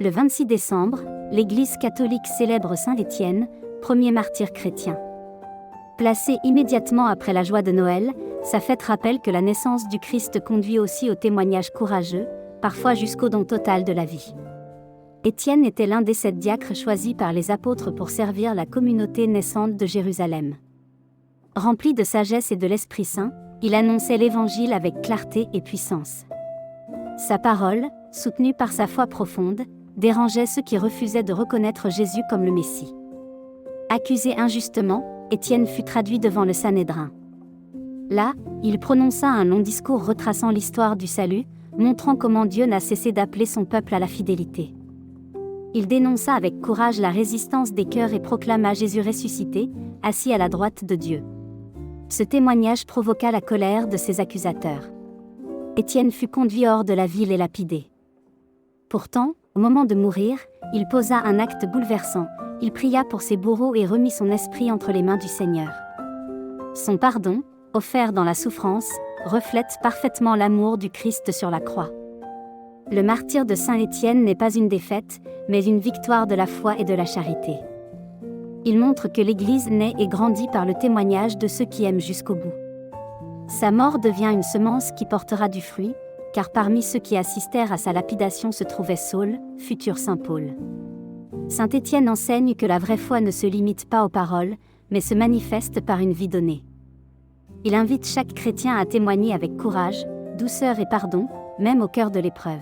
Le 26 décembre, l'Église catholique célèbre Saint Étienne, premier martyr chrétien. Placée immédiatement après la joie de Noël, sa fête rappelle que la naissance du Christ conduit aussi au témoignage courageux, parfois jusqu'au don total de la vie. Étienne était l'un des 7 diacres choisis par les apôtres pour servir la communauté naissante de Jérusalem. Rempli de sagesse et de l'Esprit Saint, il annonçait l'Évangile avec clarté et puissance. Sa parole, soutenue par sa foi profonde, dérangeait ceux qui refusaient de reconnaître Jésus comme le Messie. Accusé injustement, Étienne fut traduit devant le Sanhédrin. Là, il prononça un long discours retraçant l'histoire du salut, montrant comment Dieu n'a cessé d'appeler son peuple à la fidélité. Il dénonça avec courage la résistance des cœurs et proclama Jésus ressuscité, assis à la droite de Dieu. Ce témoignage provoqua la colère de ses accusateurs. Étienne fut conduit hors de la ville et lapidé. Pourtant, au moment de mourir, il posa un acte bouleversant, il pria pour ses bourreaux et remit son esprit entre les mains du Seigneur. Son pardon, offert dans la souffrance, reflète parfaitement l'amour du Christ sur la croix. Le martyre de Saint Étienne n'est pas une défaite, mais une victoire de la foi et de la charité. Il montre que l'Église naît et grandit par le témoignage de ceux qui aiment jusqu'au bout. Sa mort devient une semence qui portera du fruit, car parmi ceux qui assistèrent à sa lapidation se trouvait Saul, futur Saint Paul. Saint Étienne enseigne que la vraie foi ne se limite pas aux paroles, mais se manifeste par une vie donnée. Il invite chaque chrétien à témoigner avec courage, douceur et pardon, même au cœur de l'épreuve.